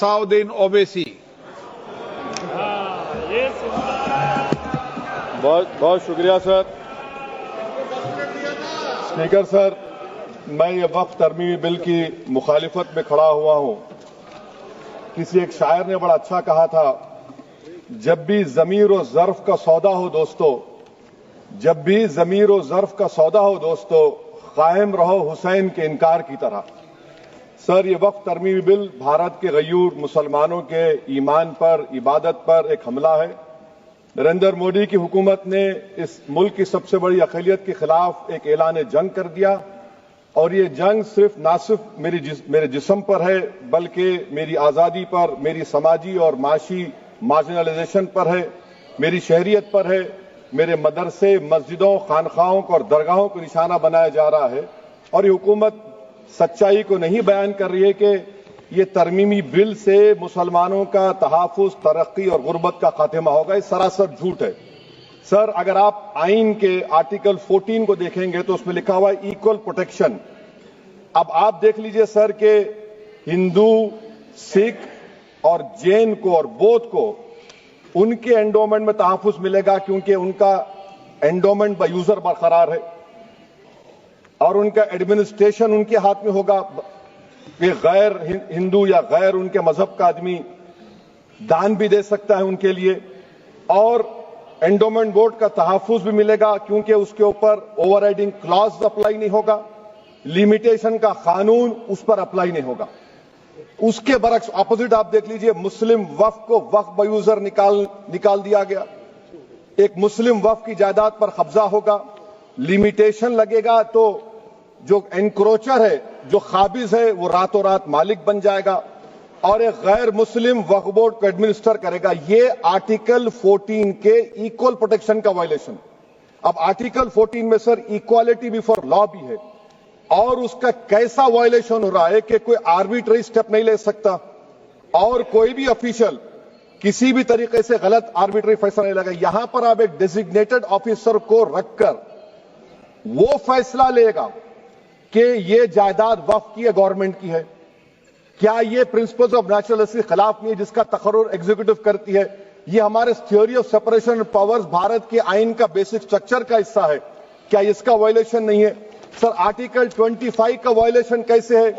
साउद्दीन ओवैसी। बहुत शुक्रिया sir. Speaker sir, मैं ये वक्फ तरमीमी बिल की मुखालिफत में खड़ा हुआ हूं। किसी एक शायर ने बड़ा अच्छा कहा था, जब भी ज़मीर और ज़र्फ का सौदा हो दोस्तों, जब भी ज़मीर और ज़र्फ का सौदा हो दोस्तों, कायम रहो हुसैन के इनकार की तरह। सर, ये वक्फ तरमीमी बिल भारत के गयूर मुसलमानों के ईमान पर, इबादत पर एक हमला है। नरेंद्र मोदी की हुकूमत ने इस मुल्क की सबसे बड़ी अक़लियत के खिलाफ एक ऐलान जंग कर दिया, और ये जंग ना सिर्फ मेरे जिस्म पर है, बल्कि मेरी आज़ादी पर, मेरी समाजी और माशी मार्जिनलाइजेशन पर है, मेरी शहरियत पर है, मेरे मदरसे, मस्जिदों, खानखाहों और दरगाहों को निशाना बनाया जा रहा है। और ये हुकूमत सच्चाई को नहीं बयान कर रही है कि ये तरमीमी बिल से मुसलमानों का तहफ़्फ़ुज़, तरक्की और गुर्बत का खात्मा होगा। ये सरासर झूठ है। सर, अगर आप आइन के आर्टिकल 14 को देखेंगे तो उसमें लिखा हुआ है इक्वल प्रोटेक्शन। अब आप देख लीजिए सर कि हिंदू, सिख और जैन को और बौद्ध को उनके एंडोमेंट में तहफ़्फ़ुज़ मिलेगा, क्योंकि उनका एंडोमेंट बाय यूजर बरकरार है और उनका एडमिनिस्ट्रेशन उनके हाथ में होगा कि गैर हिंदू या गैर उनके मजहब का आदमी दान भी दे सकता है उनके लिए, और एंडोमेंट बोर्ड का तहफ़्फ़ुज़ भी मिलेगा, क्योंकि उसके ऊपर ओवरराइडिंग क्लॉज अप्लाई नहीं होगा, लिमिटेशन का कानून उस पर अप्लाई नहीं होगा। उसके बरक्स ऑपोजिट आप देख लीजिए, मुस्लिम वक्फ को वक्फ बाय यूजर निकाल दिया गया। एक मुस्लिम वक्फ की जायदाद पर कब्जा होगा, लिमिटेशन लगेगा तो जो एनक्रोचर है, जो खाबिज है, वो रातों रात मालिक बन जाएगा और एक गैर मुस्लिम वक्फ बोर्ड को एडमिनिस्टर करेगा। ये आर्टिकल 14 के इक्वल प्रोटेक्शन का वायलेशन। अब आर्टिकल 14 में सर इक्वालिटी बिफोर लॉ भी है, और उसका कैसा वायलेशन हो रहा है कि कोई आर्बिट्ररी स्टेप नहीं ले सकता और कोई भी ऑफिशियल किसी भी तरीके से गलत आर्बिट्ररी फैसला नहीं लेगा। यहां पर आप एक डेजिग्नेटेड ऑफिसर को रखकर वो फैसला लेगा कि ये जायदाद वक्फ की है, गवर्नमेंट की है। क्या ये प्रिंसिपल्स ऑफ नेचुरलिटी के खिलाफ नहीं है जिसका तकर्रुर एग्जीक्यूटिव करती है? ये हमारे theory of separation of powers, Bharat के आइन का बेसिक स्ट्रक्चर का हिस्सा है। क्या इसका वायलेशन नहीं है? सर, आर्टिकल 25 का वायलेशन कैसे है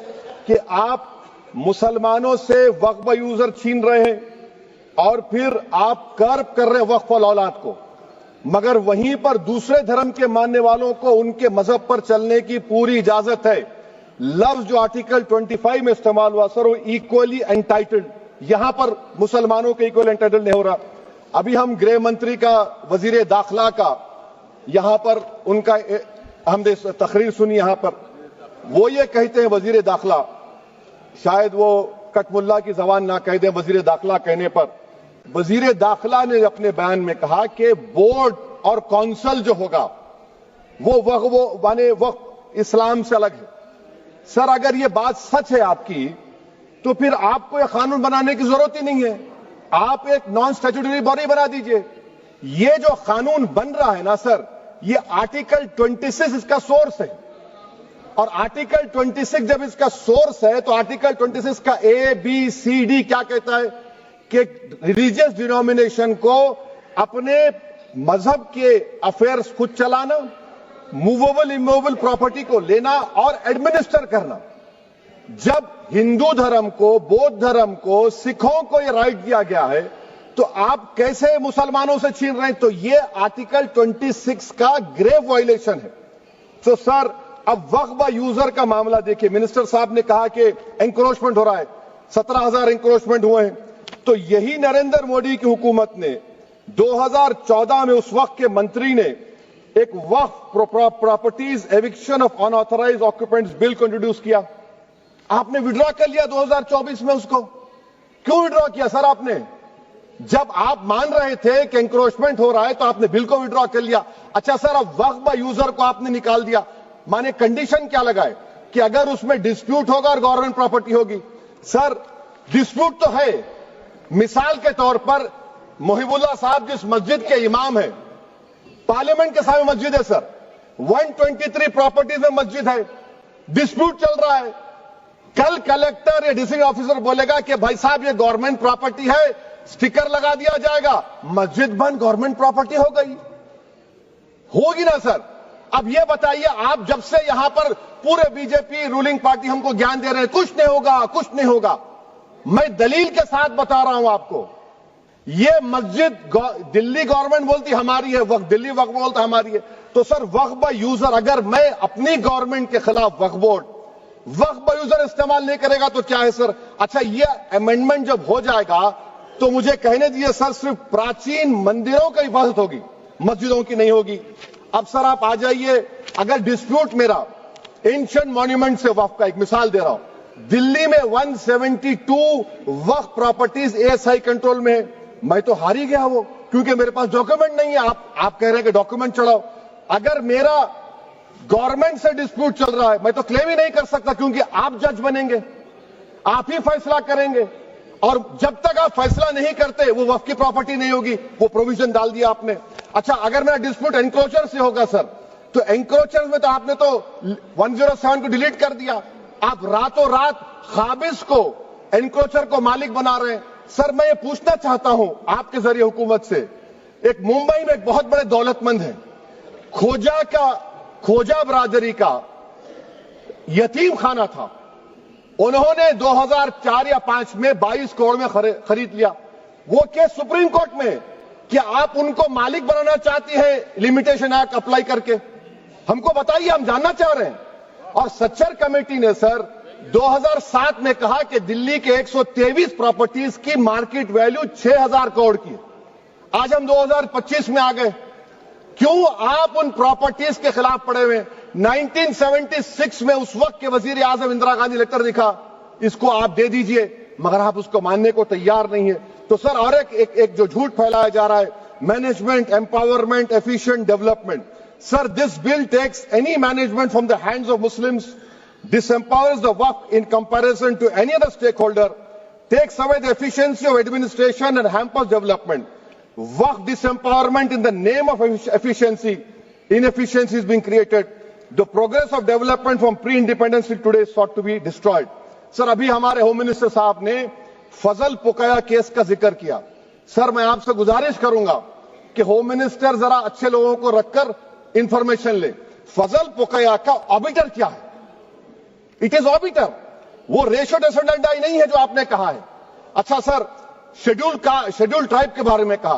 कि आप मुसलमानों से वक्फ बाय यूजर छीन रहे हैं और फिर आप कर्ब कर रहे हैं वक्फ वाल औलाद को, मगर वहीं पर दूसरे धर्म के मानने वालों को उनके मजहब पर चलने की पूरी इजाजत है। लफ्ज जो आर्टिकल 25 में इस्तेमाल हुआ सर, वो इक्वली एंटाइटल्ड, यहां पर मुसलमानों के इक्वल एंटाइटल्ड नहीं हो रहा। अभी हम गृह मंत्री का, वजीर दाखिला का यहां पर उनका हमने तकरीर सुनी, यहां पर वो ये कहते हैं, वजीर दाखिला, शायद वो कटमुल्ला की जबान ना कह दें, वजीर दाखिला कहने पर वजीर दाखिला ने अपने बयान में कहा कि बोर्ड और काउंसिल जो होगा वो माने वक्फ इस्लाम से अलग है। सर, अगर ये बात सच है आपकी, तो फिर आपको यह कानून बनाने की जरूरत ही नहीं है। आप एक नॉन स्टैट्यूटरी बॉडी बना दीजिए। ये जो कानून बन रहा है ना सर, ये आर्टिकल 26 इसका सोर्स है, और आर्टिकल 26 जब इसका सोर्स है तो आर्टिकल 26 का ABCD क्या कहता है कि रिलीजियस डिनोमिनेशन को अपने मजहब के अफेयर्स खुद चलाना, मूवेबल इमूवेबल प्रॉपर्टी को लेना और एडमिनिस्टर करना। जब हिंदू धर्म को, बौद्ध धर्म को, सिखों को यह राइट दिया गया है, तो आप कैसे मुसलमानों से छीन रहे हैं? तो ये आर्टिकल 26 का ग्रेव वायलेशन है। तो सर, अब वक्फ बाय यूजर का मामला देखिए, मिनिस्टर साहब ने कहा कि एंक्रोचमेंट हो रहा है, 17,000 एंक्रोचमेंट हुए हैं। तो यही नरेंद्र मोदी की हुकूमत ने 2014 में उस वक्त के मंत्री ने एक वक्फ properties eviction of unauthorised occupants bill को इंट्रोड्यूस किया। आपने विड्रॉ कर लिया 2024 में उसको। क्यों विड्रॉ किया सर आपने? जब आप मान रहे थे कि एंक्रोचमेंट हो रहा है तो आपने बिल को विड्रॉ कर लिया। अच्छा सर, अब वक्फ बाय यूजर को आपने निकाल दिया, माने कंडीशन क्या लगाए कि अगर उसमें डिस्प्यूट होगा और गवर्नमेंट प्रॉपर्टी होगी। सर, डिस्प्यूट तो है। मिसाल के तौर पर मोहिबुल्लाह साहब जिस मस्जिद के इमाम है, पार्लियामेंट के सामने मस्जिद है सर, 123 प्रॉपर्टीज में मस्जिद है, डिस्प्यूट चल रहा है। कल कलेक्टर या डिस्ट्रिक्ट ऑफिसर बोलेगा कि भाई साहब ये गवर्नमेंट प्रॉपर्टी है, स्टिकर लगा दिया जाएगा, मस्जिद बंद गवर्नमेंट प्रॉपर्टी हो गई, होगी ना सर? अब ये बताइए, आप जब से यहां पर पूरे बीजेपी रूलिंग पार्टी हमको ज्ञान दे रहे हैं कुछ नहीं होगा, कुछ नहीं होगा, मैं दलील के साथ बता रहा हूं आपको। ये मस्जिद दिल्ली गवर्नमेंट बोलती हमारी है, वक्फ दिल्ली वक्फ बोलता हमारी है, तो सर वक्फ बाय यूजर, अगर मैं अपनी गवर्नमेंट के खिलाफ वक्फ बोर्ड वक्फ बाय यूजर इस्तेमाल नहीं करेगा तो क्या है सर? अच्छा, ये अमेंडमेंट जब हो जाएगा तो मुझे कहने दीजिए सर, सिर्फ प्राचीन मंदिरों की हिफाजत होगी, मस्जिदों की नहीं होगी। अब सर आप आ जाइए, अगर डिस्प्यूट मेरा एंशिएंट मॉन्यूमेंट से वक्फ का, एक मिसाल दे रहा हूं, दिल्ली में 172 वक्फ प्रॉपर्टीज एएसआई कंट्रोल में है, मैं तो हार ही गया वो, क्योंकि मेरे पास डॉक्यूमेंट नहीं है। आप कह रहे हैं कि डॉक्यूमेंट चढ़ाओ, अगर मेरा गवर्नमेंट से डिस्प्यूट चल रहा है मैं तो क्लेम ही नहीं कर सकता, क्योंकि आप जज बनेंगे, आप ही फैसला करेंगे, और जब तक आप फैसला नहीं करते वो वक्फ की प्रॉपर्टी नहीं होगी। वो प्रोविजन डाल दिया आपने। अच्छा, अगर मेरा डिस्प्यूट एनक्रोचर से होगा सर, तो एनक्रोचर में तो आपने तो 107 को डिलीट कर दिया, आप रातों रात खाबिज को, एनक्रोचर को मालिक बना रहे हैं। सर मैं ये पूछना चाहता हूं आपके जरिए हुकूमत से, एक मुंबई में एक बहुत बड़े दौलतमंद है, खोजा बरादरी का यतीम खाना था, उन्होंने 2004 या 5 में 22 करोड़ में खरीद लिया। वो केस सुप्रीम कोर्ट में कि आप उनको मालिक बनाना चाहती है लिमिटेशन एक्ट अप्लाई करके, हमको बताइए, हम जानना चाह रहे हैं। और सच्चर कमेटी ने सर 2007 में कहा कि दिल्ली के 123 प्रॉपर्टीज की मार्केट वैल्यू 6000 करोड़ की। आज हम 2025 में आ गए, क्यों आप उन प्रॉपर्टीज के खिलाफ पड़े हुए? 1976 में उस वक्त के वजीर आजम इंदिरा गांधी लेटर लिखा, इसको आप दे दीजिए, मगर आप उसको मानने को तैयार नहीं है। तो सर और एक जो झूठ फैलाया जा रहा है, management empowerment efficient development, sir this bill takes any management from the hands of Muslims, disempowers the waqf in comparison to any other stakeholder, takes away the efficiency of administration and hampers development. Waqf disempowerment in the name of efficiency, inefficiency is being created. The progress of development from pre-independence till today is sought to be destroyed. Sir अभी हमारे home minister साहब ने फजल पुकाया case का जिक्र किया। Sir मैं आपसे गुजारिश करूंगा कि होम मिनिस्टर जरा अच्छे लोगों को रखकर इंफॉर्मेशन ले। फजल पुकाया का ऑबिटर क्या है? इट इज ऑबिटर, वो रेशियो डिसेंडेंटाई नहीं है जो आपने कहा है। अच्छा सर, शेड्यूल ट्राइब के बारे में कहा,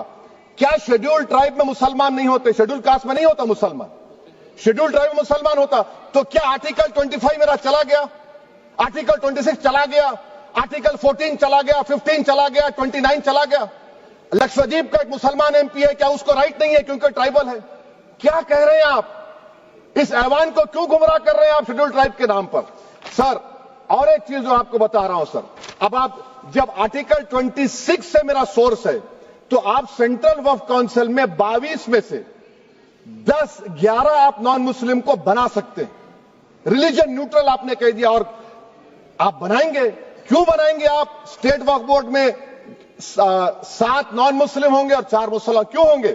क्या शेड्यूल ट्राइब में मुसलमान नहीं होते? शेड्यूल कास्ट में नहीं होता मुसलमान, शेड्यूल ट्राइब में मुसलमान होता। तो क्या आर्टिकल 25 मेरा चला गया, आर्टिकल 26 चला गया, आर्टिकल 14 चला गया, 15 चला गया, 29 चला गया? लक्षद्वीप का एक मुसलमान एमपी है, क्या उसको राइट नहीं है क्योंकि ट्राइबल है? क्या कह रहे हैं आप? इस ऐवान को क्यों गुमराह कर रहे हैं आप शेड्यूल ट्राइब के नाम पर? सर और एक चीज जो आपको बता रहा हूं सर, अब आप जब आर्टिकल 26 से मेरा सोर्स है, तो आप सेंट्रल वक्फ काउंसिल में 22 में से 11 आप नॉन मुस्लिम को बना सकते हैं। रिलीजन न्यूट्रल आपने कह दिया, और आप बनाएंगे, क्यों बनाएंगे आप? स्टेट वक्फ बोर्ड में 7 नॉन मुस्लिम होंगे और 4 मुसलमान, क्यों होंगे?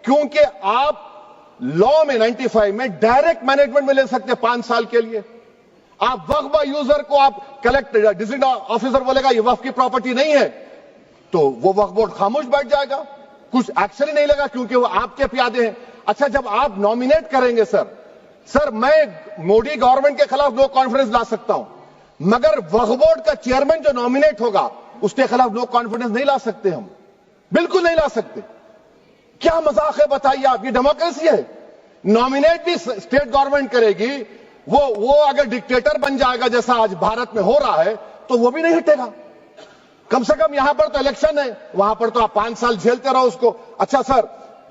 क्योंकि आप लॉ में 95 में डायरेक्ट मैनेजमेंट में ले सकते हैं 5 साल के लिए। आप वक्फ बाय यूजर को आप कलेक्टर डिस्ट्रिक्ट ऑफिसर बोलेगा ये वक्फ की प्रॉपर्टी नहीं है, तो वो वक्फ बोर्ड खामोश बैठ जाएगा, कुछ एक्शन ही नहीं लगा, क्योंकि वो आपके प्यादे हैं। अच्छा, जब आप नॉमिनेट करेंगे सर मैं मोदी गवर्नमेंट के खिलाफ नो कॉन्फिडेंस ला सकता हूं, मगर वक्फ बोर्ड का चेयरमैन जो नॉमिनेट होगा उसके खिलाफ नो कॉन्फिडेंस नहीं ला सकते, हम बिल्कुल नहीं ला सकते। क्या मजाक है बताइए आप? ये डेमोक्रेसी है। नॉमिनेट भी स्टेट गवर्नमेंट करेगी, वो अगर डिक्टेटर बन जाएगा जैसा आज भारत में हो रहा है तो वो भी नहीं हटेगा। कम से कम यहां पर तो इलेक्शन है, वहां पर तो आप 5 साल झेलते रहो उसको। अच्छा सर,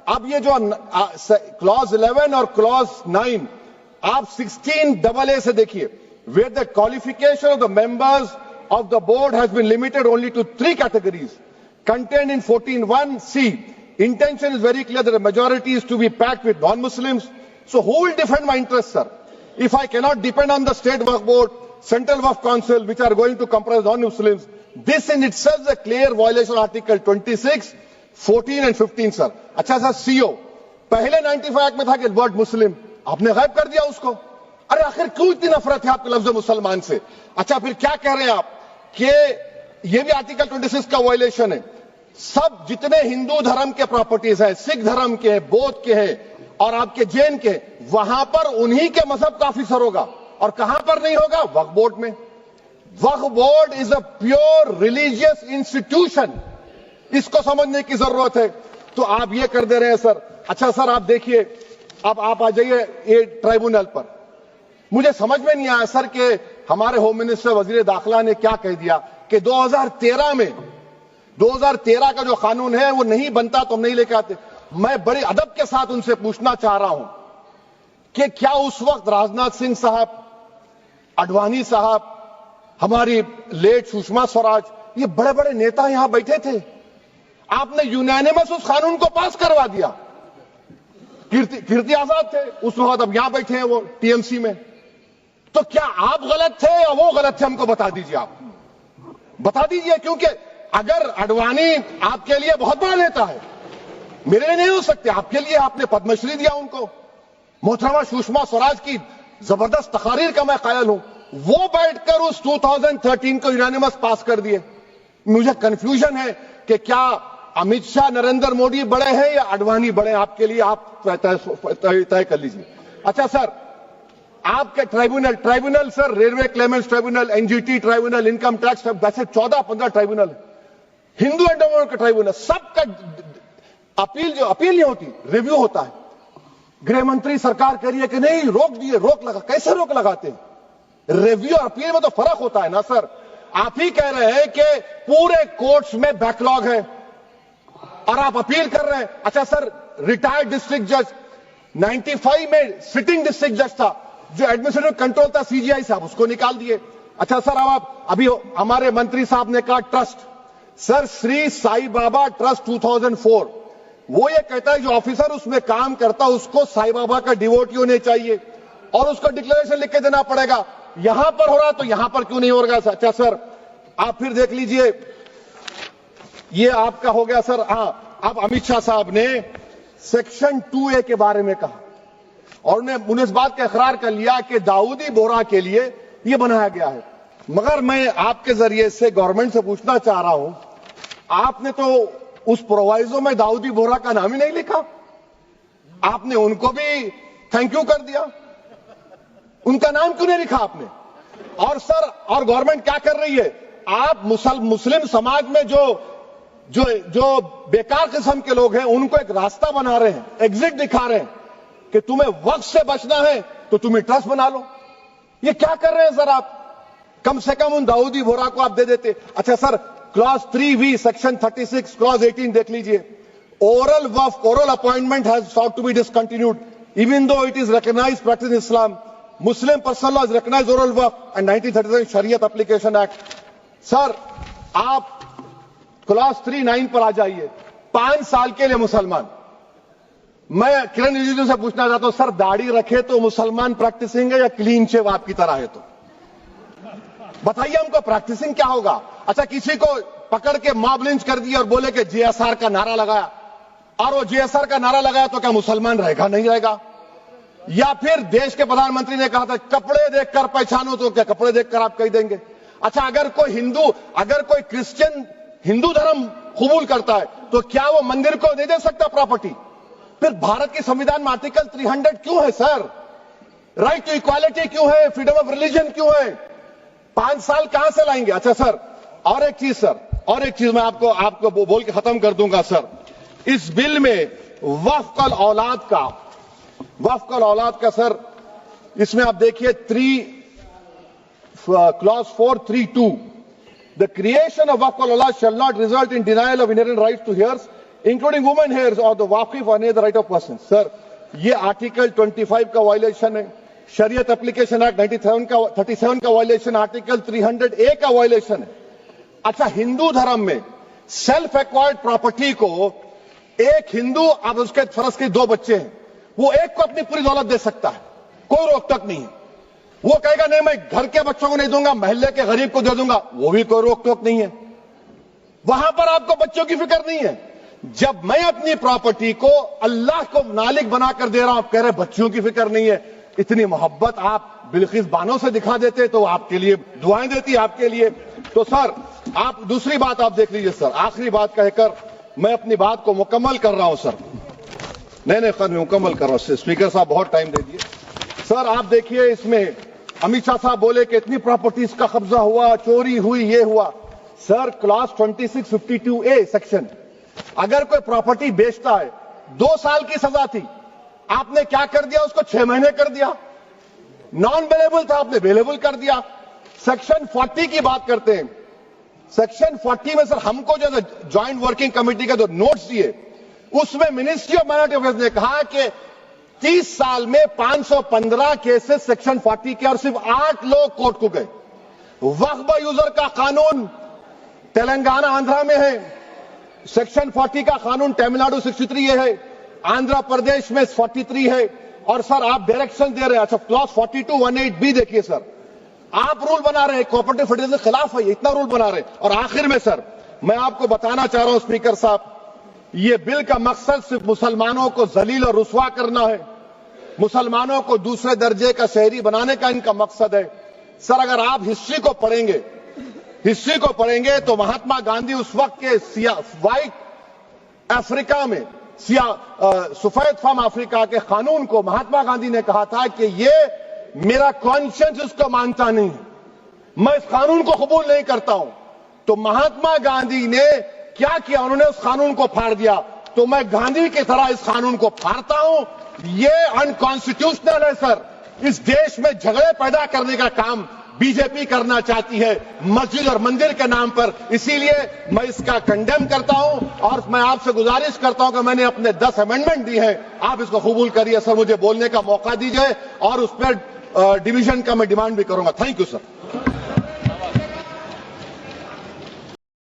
अब ये जो क्लॉज 11 और क्लॉज 9 आप 16AA से देखिए, where the qualification of the members of the board has been limited only to 3 categories contained in 14(1)(c). Intention is very clear that the majority is to be packed with non-Muslims. So who will defend my interests, sir? If I cannot depend on the state waqf board, central waqf council, which are going to comprise non-Muslims, this in itself is a clear violation of Article 26, 14 and 15, sir. अच्छा sir, CO पहले 95 act में था कि word मुस्लिम, आपने गायब कर दिया उसको। ارے آخر کیوں اتنی نفرت ہے آپ کے لفظ مسلمان سے؟ اچھا پھر کیا کہہ رہے ہیں آپ کہ یہ بھی آرٹیکل 26 کا وائلیشن ہے. سب جتنے ہندو دھرم کے پراپرٹیز ہیں، سکھ دھرم کے ہیں، بودھ کے ہیں اور آپ کے جین کے، وہاں پر انہی کے مذہب کا آفیسر ہوگا. اور کہاں پر نہیں ہوگا؟ وقف بورڈ میں. وقف board is a pure religious institution. اس کو سمجھنے کی ضرورت ہے. تو آپ یہ کر دے رہے ہیں سر. اچھا سر آپ دیکھیے، اب آپ آ جائیے یہ ٹرائبونل پر. مجھے سمجھ میں نہیں آیا سر کہ ہمارے ہوم منسٹر وزیر داخلہ نے کیا کہہ دیا کہ 2013 کا جو قانون ہے وہ نہیں بنتا تو ہم نہیں لے کے آتے. میں بڑے ادب کے ساتھ ان سے پوچھنا چاہ رہا ہوں کہ کیا اس وقت راجناتھ سنگھ صاحب، اڈوانی صاحب، ہماری لیٹ سشما سوراج، یہ بڑے بڑے نیتا یہاں بیٹھے تھے؟ آپ نے یونینیمس اس قانون کو پاس کروا دیا. کیرتی آزاد تھے اس وقت، اب یہاں بیٹھے ہیں وہ ٹی ایم سی میں. تو کیا آپ غلط تھے یا وہ غلط تھے؟ ہم کو بتا دیجیے. آپ بتا دیجیے، کیونکہ اگر اڈوانی آپ کے لیے بہت بڑا نیتا ہے، میرے لیے نہیں ہو سکتے، آپ کے لیے آپ نے پدم شری دیا ان کو. محترمہ سشما سوراج کی زبردست تقاریر کا میں قائل ہوں. وہ بیٹھ کر اس 2013 کو یونینیمس پاس کر دیے. مجھے کنفیوژن ہے کہ کیا امت شاہ، نریندر مودی بڑے ہیں یا اڈوانی بڑے ہیں؟ آپ کے لیے آپ طے کر لیجیے. اچھا سر، آپ کے tribunal sir, railway claimants tribunal, N G T tribunal, income tax, ویسے 14-15 ٹرائبونل ہے. ہندو اینڈ کا ٹرائبونل، سب کا اپیل نہیں ہوتی، ریویو ہوتا ہے. گृह منتری سرکار کہہ رہی ہے کہ نہیں روک دیے، روک لگا. کیسے روک لگاتے ہیں؟ ریویو اور اپیل میں تو فرق ہوتا ہے نا سر. آپ ہی کہہ رہے ہیں کہ پورے کورٹس میں بیک لاگ ہے اور آپ اپیل کر رہے ہیں. اچھا سر، ریٹائرڈ ڈسٹرکٹ جج 95 میں سٹنگ ڈسٹرکٹ جج تھا، جو ایڈمنسٹریٹو کنٹرول تھا سی جی آئی صاحب، اس کو نکال دیے. اچھا سر، اب آپ ابھی ہمارے منتری صاحب نے کہا ٹرسٹ، سر شری سائی بابا ٹرسٹ 2004، وہ یہ کہتا ہے جو آفیسر اس میں کام کرتا اس کو سائی بابا کا ڈیووٹی ہونے چاہیے اور اس کو ڈکلیریشن لکھ کے دینا پڑے گا. یہاں پر ہو رہا تو یہاں پر کیوں نہیں ہو رہا؟ اچھا سر آپ پھر دیکھ لیجئے، یہ آپ کا ہو گیا سر. ہاں، اب امت شاہ صاحب نے سیکشن 2A کے بارے میں کہا اور انہوں نے اس بات کا اقرار کر لیا کہ داؤدی بورہ کے لیے یہ بنایا گیا ہے. مگر میں آپ کے ذریعے سے گورنمنٹ سے پوچھنا چاہ رہا ہوں، آپ نے تو اس پرووائزو میں داؤدی بورہ کا نام ہی نہیں لکھا. آپ نے ان کو بھی تھینک یو کر دیا، ان کا نام کیوں نہیں لکھا آپ نے؟ اور سر، اور گورنمنٹ کیا کر رہی ہے؟ آپ مسلم سماج میں جو بیکار قسم کے لوگ ہیں ان کو ایک راستہ بنا رہے ہیں، ایگزٹ دکھا رہے ہیں کہ تمہیں وقت سے بچنا ہے تو تمہیں ٹرسٹ بنا لو. یہ کیا کر رہے ہیں سر آپ؟ کم سے کم ان داؤدی بورہ کو آپ دے دیتے. اچھا سر، کلاس 3V سیکشن 36 کلاس 18 دیکھ لیجئے. Oral وقف، oral appointment has sought to be discontinued even though it is recognized practice in Islam. Muslim personal law has recognized oral وقف and 1937 Shariat Application Act. سر آپ کلاس 3-9 پر آ جائیے. 5 سال کے لیے مسلمان. میں کرن رجیجو سے پوچھنا چاہتا ہوں سر، داڑھی رکھے تو مسلمان پریکٹسنگ ہے یا کلین شیو آپ کی طرح ہے؟ تو بتائیے ہم کو پریکٹسنگ کیا ہوگا؟ اچھا، کسی کو پکڑ کے ماب لنچ کر دیا اور بولے کہ جے ایس آر کا نعرہ لگایا، اور وہ جے ایس آر کا نعرہ لگایا تو کیا مسلمان رہے گا؟ نہیں رہے گا. یا پھر دیش کے پردھان منتری نے کہا تھا کپڑے دیکھ کر پہچانو، تو کیا کپڑے دیکھ کر آپ کہہ دیں گے؟ اچھا، اگر کوئی کرسچن ہندو دھرم قبول کرتا ہے تو کیا وہ مندر کو نہیں دے سکتا پراپرٹی؟ پھر بھارت کی سمویدھان میں آرٹیکل 300 کیوں ہے سر؟ رائٹ ٹو ایکوالٹی کیوں ہے؟ فریڈم آف ریلیجن کیوں ہے؟ 5 سال کہاں سے لائیں گے؟ اچھا سر، اور ایک چیز میں آپ کو بول کے ختم کر دوں گا سر. اس بل میں وقف الاولاد کا سر، اس میں آپ دیکھیے class 4(3)(2) The creation of waqf al-awlad shall not result in denial of inherent rights to heirs, including women heirs or the waqif or any other right of person. سر یہ آرٹیکل 25 کا وائلیشن ہے، شریعت اپلیکیشن ایکٹ 37 کا violation, article 300A کا violation ہے. اچھا، ہندو دھرم میں سیلف ایکوائرڈ پراپرٹی کو ایک ہندو، اب اس کے فرض کے 2 بچے ہیں، وہ ایک کو اپنی پوری دولت دے سکتا ہے، کوئی روک ٹوک نہیں ہے. وہ کہے گا نہیں میں گھر کے بچوں کو نہیں دوں گا، محلے کے غریب کو دے دوں گا، وہ بھی کوئی روک ٹوک نہیں ہے. وہاں پر آپ کو بچوں کی فکر نہیں ہے. جب میں اپنی پراپرٹی کو اللہ کو مالک بنا کر دے رہا ہوں، آپ کہہ رہے بچوں کی فکر نہیں ہے. اتنی محبت آپ बिल्किस बानो से दिखा देते तो आप के लिए दुआएं देती आपके लिए। तो सर आप दूसरी बात आप देख लीजिए सर, आखिरी बात कहकर मैं अपनी बात को मुकम्मल कर रहा हूं सर। नहीं मुकम्मल कर रहा हूं। स्पीकर साहब बहुत टाइम दे दिए। सर आप देखिए, इसमें अमित शाह साहब बोले कि इतनी प्रॉपर्टीज का कब्जा हुआ, चोरी हुई, ये हुआ। सर क्लास 2652A सेक्शन, अगर कोई प्रॉपर्टी बेचता है 2 साल की सजा थी, आपने क्या कर दिया, उसको 6 महीने कर दिया। नॉन बेलेबल था, आपने बेलेबल कर दिया। सेक्शन 40 की बात करते हैं। सेक्शन 40 में सर हमको जो ज्वाइंट वर्किंग कमेटी का जो नोट्स दिए, उसमें मिनिस्ट्री ऑफ माइनॉरिटी अफेयर्स ने कहा कि 30 साल में 515 केसेस सेक्शन 40 के, और सिर्फ 8 लोग कोर्ट को गए। वक्फ यूजर का कानून तेलंगाना आंध्रा में है, सेक्शन 40 का कानून तमिलनाडु 63 है, आंध्र प्रदेश में 43 है। और सर आप डायरेक्शन दे रहे हैं। अच्छा क्लॉज 4218B देखिए सर, आप रूल बना रहे हैं, कोऑपरेटिव फेडरलिज्म के खिलाफ है, इतना रूल बना रहे हैं। और आखिर में सर मैं आपको बताना चाह रहा हूं स्पीकर साहब, ये बिल का मकसद सिर्फ मुसलमानों को जलील और रुस्वा करना है, मुसलमानों को दूसरे दर्जे का शहरी बनाने का इनका मकसद है। सर अगर आप हिस्ट्री को पढ़ेंगे तो महात्मा गांधी उस वक्त के व्हाइट अफ्रीका में सफेद फार्म अफ्रीका के कानून को महात्मा गांधी ने कहा था कि ये मेरा कॉन्शियंस इसको मानता नहीं है, मैं इस कानून को कबूल नहीं करता हूं। तो महात्मा गांधी ने क्या किया, उन्होंने उस कानून को फाड़ दिया। तो मैं गांधी की तरह इस कानून को फाड़ता हूं। ये अनकॉन्स्टिट्यूशनल है सर। इस देश में झगड़े पैदा करने का काम बीजेपी करना चाहती है मस्जिद और मंदिर के नाम पर, इसीलिए मैं इसका कंडेम करता हूं। और मैं आपसे गुजारिश करता हूं कि मैंने अपने 10 अमेंडमेंट दी हैं, आप इसको कबूल करिए सर, मुझे बोलने का मौका दीजिए, और उस पर डिवीजन का मैं डिमांड भी करूंगा। Thank you sir.